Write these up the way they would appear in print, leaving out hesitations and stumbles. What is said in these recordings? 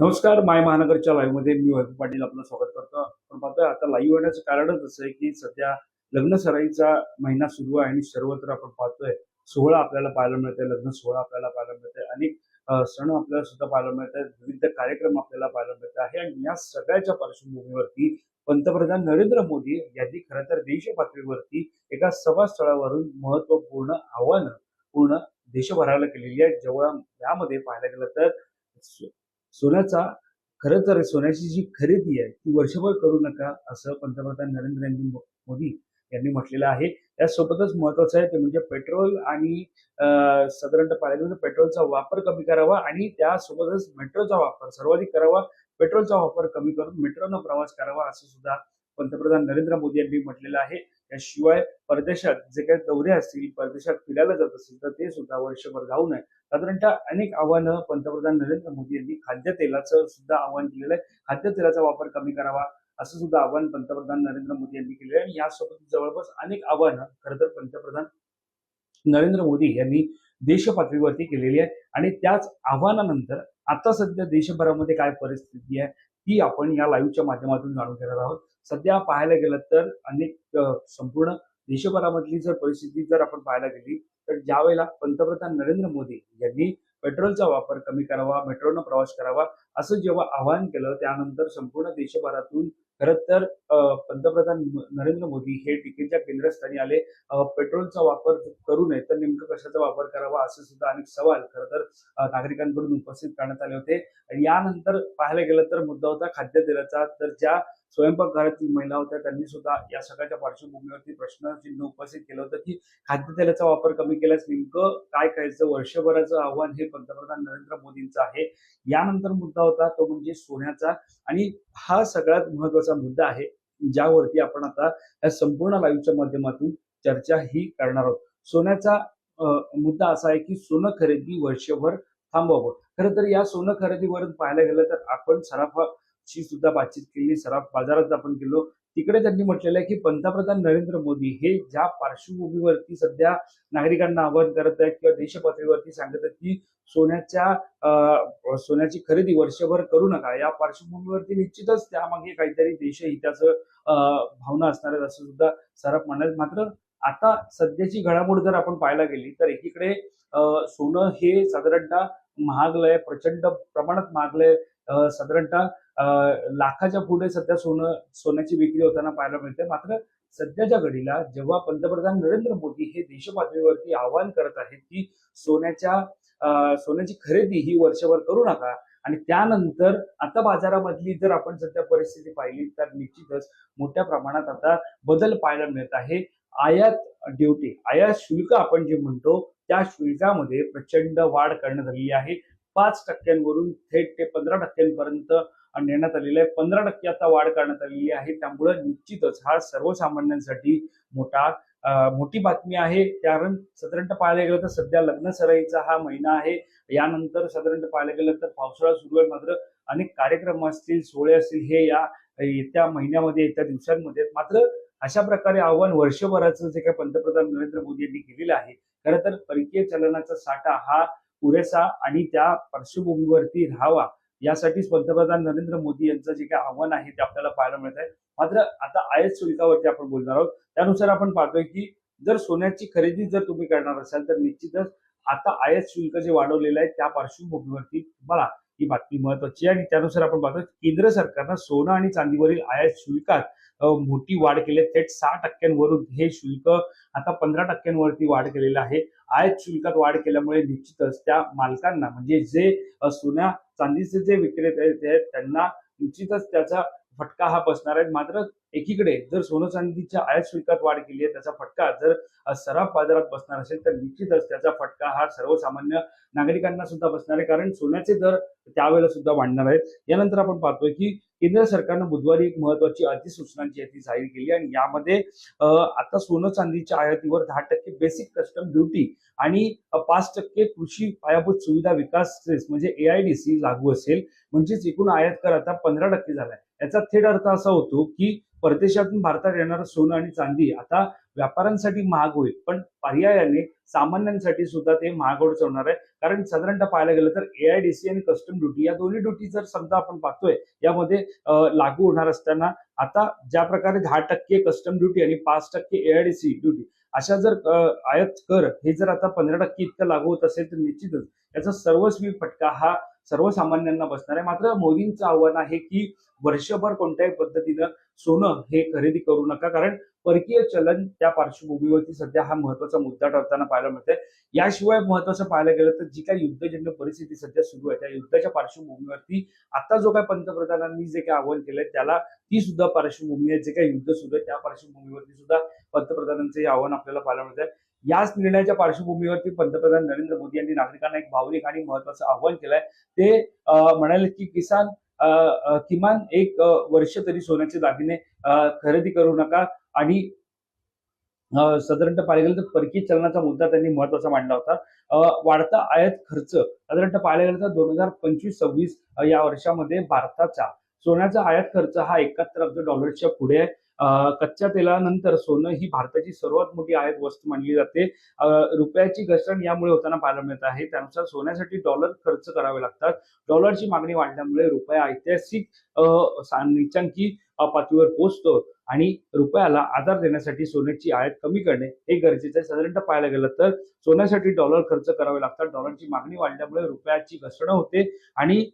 नमस्कार. माय महानगरच्या लाईव्ह मध्ये मी वैभव पाटील आपलं स्वागत करतो. आपण पाहतोय आता लाईव्ह येण्याचं कारणच असं आहे की सध्या लग्न सराईचा महिना सुरू आहे आणि सर्वत्र आपण पाहतोय सोहळा आपल्याला पाहायला मिळतोय, लग्न सोहळा आपल्याला पाहायला मिळतोय, अनेक सण आपल्याला सुद्धा पाहायला मिळत आहेत, विविध कार्यक्रम आपल्याला पाहायला मिळत आहे. आणि या सगळ्याच्या पार्श्वभूमीवरती पंतप्रधान नरेंद्र मोदी यांनी खरं तर देश पातळीवरती एका सभास्थळावरून महत्वपूर्ण आव्हानं पूर्ण देशभराला केलेली आहे. जेव्हा यामध्ये पाहायला गेलं तर सोन्याचा खरं तर सोन्याची जी खरेदी आहे ती वर्षभर करू नका असं पंतप्रधान नरेंद्र मोदी यांनी म्हटलेलं आहे. त्यासोबतच महत्वाचं आहे ते म्हणजे पेट्रोल आणि साधारणतः पाहिलं तर पेट्रोलचा वापर कमी करावा आणि त्यासोबतच मेट्रोचा वापर सर्वाधिक करावा. पेट्रोलचा वापर कमी करून मेट्रोनं प्रवास करावा असं सुद्धा पंतप्रधान नरेंद्र मोदी यांनी म्हटलेलं आहे. त्याशिवाय परदेशात जे काही दौरे असतील, परदेशात फिरायला जात असतील तर ते सुद्धा वर्षभर जाऊ नये. साधारणतः अनेक आव्हानं पंतप्रधान नरेंद्र मोदी यांनी खाद्यतेलाचं सुद्धा आवाहन केलेलं आहे. खाद्यतेलाचा वापर कमी करावा असं सुद्धा आवाहन पंतप्रधान नरेंद्र मोदी यांनी केलेलं आहे. आणि यासोबत जवळपास अनेक आव्हानं खरं तर पंतप्रधान नरेंद्र मोदी यांनी देश पातळीवरती केलेली आहे. आणि त्याच आव्हानानंतर आता सध्या देशभरामध्ये काय परिस्थिती आहे ती आपण या लाईव्हच्या माध्यमातून जाणून घेणार आहोत. सध्या पाहायला गेलं तर अनेक संपूर्ण देशभरामधली जर परिस्थिती जर आपण पाहायला गेली तर ज्यावेळेला पंतप्रधान नरेंद्र मोदी यांनी पेट्रोलचा वापर कमी करावा, मेट्रोनं प्रवास करावा असं जेव्हा आवाहन केलं त्यानंतर संपूर्ण देशभरातून खरं तर पंतप्रधान नरेंद्र मोदी हे टीकेच्या केंद्रस्थानी आले. पेट्रोलचा वापर करू नये तर नेमकं कशाचा वापर करावा असे सुद्धा अनेक सवाल खरं तर नागरिकांकडून उपस्थित करण्यात आले होते. यानंतर पाहायला गेलं तर मुद्दा होता खाद्यतेलाचा. तर ज्या स्वयंपाकघरातील महिला होत्या त्यांनी सुद्धा या सगळ्याच्या पार्श्वभूमीवरती प्रश्नचिन्ह उपस्थित केलं होतं की खाद्यतेलाचा वापर कमी केल्यास नेमकं काय करायचं. वर्षभराचं आव्हान हे पंतप्रधान नरेंद्र मोदींचं आहे. यानंतर मुद्दा होता तो म्हणजे सोन्याचा. आणि हा सगळ्यात महत्वाचा मुद्दा आहे ज्यावरती आपण आता या संपूर्ण लाईव्हच्या माध्यमातून चर्चा ही करणार आहोत. सोन्याचा मुद्दा असा आहे की सोनं खरेदी वर्षभर थांबवावं. खरं तर या सोनं खरेदीवरून पाहायला गेलं तर आपण सराफाची सुद्धा बातचीत केली, सराफ बाजारात आपण गेलो. तिकडे त्यांनी म्हटलेलं आहे की पंतप्रधान नरेंद्र मोदी हे ज्या पार्श्वभूमीवरती सध्या नागरिकांना आवाहन करत आहेत किंवा देश पातळीवरती सांगत आहेत की सोन्याची खरेदी वर्षभर करू नका. या पार्श्वभूमीवरती निश्चितच त्यामागे काहीतरी देशहिताचं भावना असणार आहेत असं सुद्धा सराफ म्हणाले. मात्र आता सध्याची घडामोड जर आपण पाहायला गेली तर एकीकडे सोनं हे साधारणतः महागलंय, प्रचंड प्रमाणात महागलंय. साधारणतः लाखाच्या पुढे सध्या सोन्याची विक्री होताना पाहायला मिळते. मात्र सध्याच्या घडीला जेव्हा पंतप्रधान नरेंद्र मोदी हे देशपातळीवरती आवाहन करत आहेत की सोन्याची खरेदी ही वर्षभर करू नका आणि त्यानंतर आता बाजारामधली जर आपण सध्या परिस्थिती पाहिली तर निश्चितच मोठ्या प्रमाणात आता बदल पाहायला मिळत आहे. आयात ड्युटी, आयात शुल्क आपण जे म्हणतो त्या शुल्कामध्ये प्रचंड वाढ करण्यात आलेली आहे. 5% थेट ते 15% नेण्यात आलेलं आहे. 15% आता वाढ करण्यात आलेली आहे. त्यामुळे निश्चितच हा सर्वसामान्यांसाठी मोठी बातमी आहे. कारण साधारणतः पाहायला गेलं तर सध्या लग्न सराईचा हा महिना आहे. यानंतर साधारणतः पाहायला गेलं तर पावसाळा सुरू आहे. मात्र अनेक कार्यक्रम असतील, सोहळे असतील हे या येत्या महिन्यामध्ये, येत्या दिवसांमध्ये. मात्र अशा प्रकारे आव्हान वर्षभराचं जे काही पंतप्रधान नरेंद्र मोदी यांनी केलेलं आहे. खरं तर परकीय चलनाचा साठा हा पुरेसा आणि त्या पार्श्वभूमीवरती राहावा यासाठीच पंतप्रधान नरेंद्र मोदी यांचं जे काही आव्हान आहे ते आपल्याला पाहायला मिळत आहे. मात्र आता आयात शुल्कावरती आपण बोलणार आहोत. त्यानुसार आपण पाहतोय की जर सोन्याची खरेदी जर तुम्ही करणार असाल तर निश्चितच आता आयात शुल्क जे वाढवलेलं आहे त्या पार्श्वभूमीवरती तुम्हाला ही बातमी महत्वाची आहे. आणि त्यानुसार आपण पाहतोय केंद्र सरकारनं सोनं आणि चांदीवरील आयात शुल्कात मोठी वाढ केली. थेट 6%वरून हे शुल्क आता 15%वरती वाढ केलेलं आहे. आयात शुल्कात वाढ केल्यामुळे निश्चितच त्या मालकांना म्हणजे जे सोन्या चांदीचे जे विक्रेते आहेत त्यांना निश्चितच त्याचा फटका हा बसणार आहे. मात्र एकीकडे जर सोनं चांदीच्या आयात शुल्कात वाढ केली आहे त्याचा फटका जर सराफ बाजारात बसणार असेल तर निश्चितच त्याचा फटका हा सर्वसामान्य नागरिकांना सुद्धा बसणार आहे. कारण सोन्याचे दर त्यावेळेला सुद्धा वाढणार आहेत. यानंतर आपण पाहतोय की केंद्र सरकारनं बुधवारी एक महत्वाची अधिसूचनाची यादी जाहीर केली आणि यामध्ये आता सोनं चांदीच्या आयातीवर 10% बेसिक कस्टम ड्युटी आणि 5% कृषी पायाभूत सुविधा विकास सेस म्हणजे AIDC लागू असेल. म्हणजेच एकूण आयात कर आता 15% झालाय. याचा थेट अर्थ असा होतो की परदेशातून भारतात येणारं सोनं आणि चांदी आता व्यापाऱ्यांसाठी महाग होईल, पण पर्यायाने सामान्यांसाठी सुद्धा ते महाग होत होणार आहे. कारण साधारणतः पाहायला गेलं तर AIDC आणि कस्टम ड्युटी या दोन्ही ड्युटी जर समजा आपण पाहतोय यामध्ये लागू होणार असताना आता ज्या प्रकारे 10% कस्टम ड्युटी आणि 5% AIDC ड्युटी अशा जर आयात कर हे जर आता 15% इतकं लागू होत असेल तर निश्चितच याचा सर्वस्वी फटका हा सर्वसामान्यांना बसणार आहे. मात्र मोदींचं आव्हान आहे की वर्षभर कोणत्याही पद्धतीनं सोनं हे खरेदी करू नका, कारण परकीय चलन त्या पार्श्वभूमीवरती सध्या हा महत्वाचा मुद्दा ठरताना पाहायला मिळतंय. याशिवाय महत्वाचं पाहायला गेलं तर जी काही युद्धजन्य परिस्थिती सध्या सुरू आहे त्या युद्धाच्या पार्श्वभूमीवरती आता जो काही पंतप्रधानांनी जे काही आवाहन केलंय त्याला ती सुद्धा पार्श्वभूमी आहे. जे काही युद्ध सुरू आहे त्या पार्श्वभूमीवरती सुद्धा पंतप्रधानांचं हे आव्हान आपल्याला पाहायला मिळतंय. याच निर्णयाच्या पार्श्वभूमीवरती पंतप्रधान नरेंद्र मोदी यांनी नागरिकांना एक भावनिक आणि महत्वाचं आव्हान केलंय. ते म्हणाले की किमान एक वर्ष तरी सोन्याचे दागिने खरेदी करू नका आणि साधारणतः पाहायला गेलं तर परकीय चलनाचा मुद्दा त्यांनी महत्वाचा मांडला होता. वाढता आयात खर्च साधारणतः पाहायला गेलं तर 2025-26 या वर्षामध्ये भारताचा सोन्याचा आयात खर्च हा 71 अब्ज डॉलर्सच्या पुढे आहे. कच्च्या तेलानंतर सोनं ही भारताची सर्वात मोठी आयात वस्तू मानली जाते. रुपयाची घसरण यामुळे होताना पाहायला मिळत आहे. त्यानुसार सोन्यासाठी डॉलर खर्च करावे लागतात. डॉलरची मागणी वाढल्यामुळे रुपया ऐतिहासिक नीचांकी पातळीवर पोहोचतो आणि रुपयाला आधार देण्यासाठी सोन्याची आयात कमी करणे हे गरजेचं आहे. साधारणतः पाहायला गेलं तर सोन्यासाठी डॉलर खर्च करावे लागतात. डॉलरची मागणी वाढल्यामुळे रुपयाची घसरण होते आणि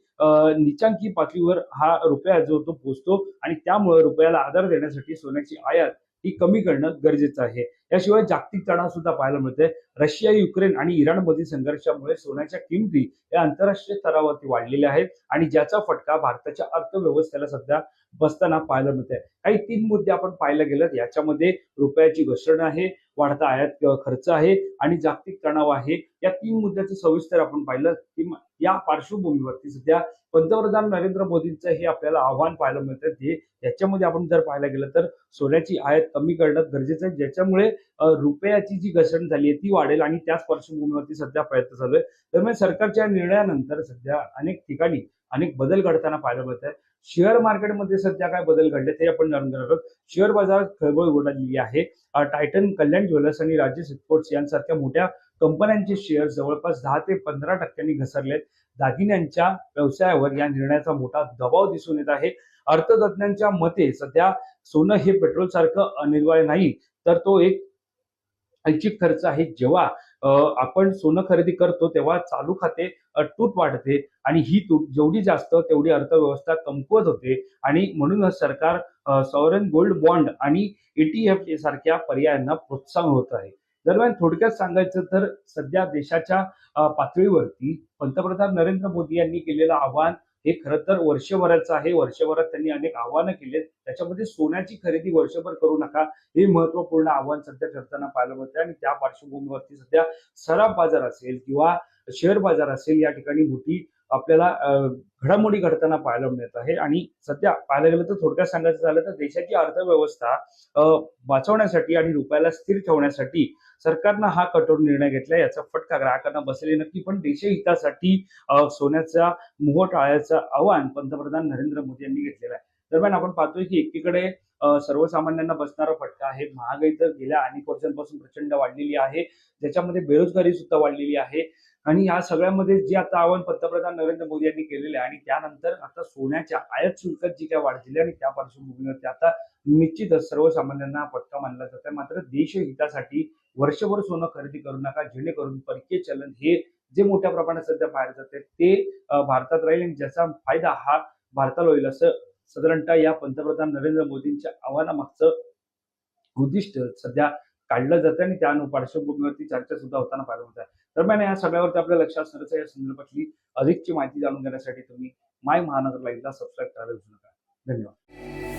नीचांकी पातळीवर हा रुपया जो तो पोहोचतो आणि त्यामुळे रुपयाला आधार देण्यासाठी सोन्याची आयात ही कमी करणं गरजेचं आहे. याशिवाय जागतिक तणाव सुद्धा पाहायला मिळतोय. रशिया, युक्रेन आणि इराणमधील संघर्षामुळे सोन्याच्या किमती या आंतरराष्ट्रीय स्तरावरती वाढलेल्या आहेत आणि ज्याचा फटका भारताच्या अर्थव्यवस्थेला सध्या बसताना पाहायला मिळतंय. काही 3 मुद्दे आपण पाहायला गेलं याच्यामध्ये रुपयाची घसरण आहे, वाढता आयात खर्च आहे आणि जागतिक तणाव आहे. या 3 मुद्द्याचं सविस्तर आपण पाहिलं की या पार्श्वभूमीवरती सध्या पंतप्रधान नरेंद्र मोदींचं हे आपल्याला आव्हान पाहायला मिळतं. ते याच्यामध्ये आपण जर पाहायला गेलं तर सोन्याची आयात कमी करणं गरजेचं आहे, ज्याच्यामुळे रुपयाची जी घसरण झाली आहे ती वाढेल आणि त्याच पार्श्वभूमीवरती सध्या प्रयत्न चालू आहे. दरम्यान सरकारच्या निर्णयानंतर सध्या अनेक ठिकाणी अनेक बदल घडताना पाहायला मिळत आहे. शेअर मार्केटमध्ये सध्या काय बदल घडले ते आपण जाणून घेणार आहोत. शेअर बाजारात खळबळ उडालेली आहे. टायटन, कल्याण ज्वेलर्स आणि राजेश एक्सपोर्ट्स यांसारख्या मोठ्या कंपन्यांचे शेअर जवळपास 10 ते 15% घसरलेत. दागिन्यांच्या व्यवसायावर या निर्णयाचा मोठा दबाव दिसून येत आहे. अर्थतज्ञांच्या मते सध्या सोनं हे पेट्रोल सारखं अनिवार्य नाही, तर तो एक ऐच्छिक खर्च आहे. जेव्हा आपण सोनं खरेदी करतो तेव्हा चालू खाते तूट वाढते आणि ही तूट जेवढी जास्त तेवढी अर्थव्यवस्था कमकुवत होते आणि म्हणूनच सरकार सॉवरेन गोल्ड बॉन्ड आणि ETF सारख्या पर्यायांना प्रोत्साहन होत आहे. दरम्यान थोडक्यात सांगायचं तर सध्या देशाच्या पातळीवरती पंतप्रधान नरेंद्र मोदी यांनी केलेलं आवाहन हे खरं तर वर्षभराचं आहे. वर्षभरात त्यांनी अनेक आव्हानं केलेत. त्याच्यामध्ये सोन्याची खरेदी वर्षभर करू नका हे महत्वपूर्ण आव्हान सध्या ठरताना पाहायला मिळतं आणि त्या पार्श्वभूमीवरती सध्या सराफ बाजार असेल किंवा शेअर बाजार असेल या ठिकाणी मोठी आपल्याला घडामोडी घडताना पाहायला मिळत आहे. आणि सध्या पाहायला गेलं तर थोडक्यात सांगायचं झालं तर देशाची अर्थव्यवस्था वाचवण्यासाठी आणि रुपयाला स्थिर ठेवण्यासाठी सरकारनं हा कठोर निर्णय घेतला. याचा फटका ग्राहकांना बसले नक्की, पण देशहितासाठी सोन्याचा मोह टाळण्याचं आवाहन पंतप्रधान नरेंद्र मोदी यांनी घेतलेलं आहे. दरम्यान आपण पाहतोय की एकीकडे सर्वसामान्यांना बसणारा फटका आहे. महागाई तर गेल्या अनेक वर्षांपासून प्रचंड वाढलेली आहे, ज्याच्यामध्ये बेरोजगारी सुद्धा वाढलेली आहे आणि या सगळ्यामध्ये जे आता आवाहन पंतप्रधान नरेंद्र मोदी यांनी केलेले आहे आणि त्यानंतर आता सोन्याच्या आयात शुल्कात जी काय वाढ झाली आणि त्या पार्श्वभूमीवरती आता निश्चितच सर्वसामान्यांना फटका मानला जात आहे. मात्र देशहितासाठी वर्षभर सोनं खरेदी करू नका, जेणेकरून परकीय चलन हे जे मोठ्या प्रमाणात सध्या बाहेर जाते ते भारतात राहील आणि ज्याचा फायदा हा भारताला होईल असं साधारणतः या पंतप्रधान नरेंद्र मोदींच्या आव्हानामागचं उद्दिष्ट सध्या काढलं जातं आणि त्या पार्श्वभूमीवरती चर्चा सुद्धा होताना पाहायला मिळत आहे. दरम्यान या सगळ्यावरती आपल्या लक्षात असणारच या संदर्भातली अधिकची माहिती जाणून घेण्यासाठी तुम्ही माय महानगर लाईव्हला सबस्क्राईब करायला विसरू नका. धन्यवाद.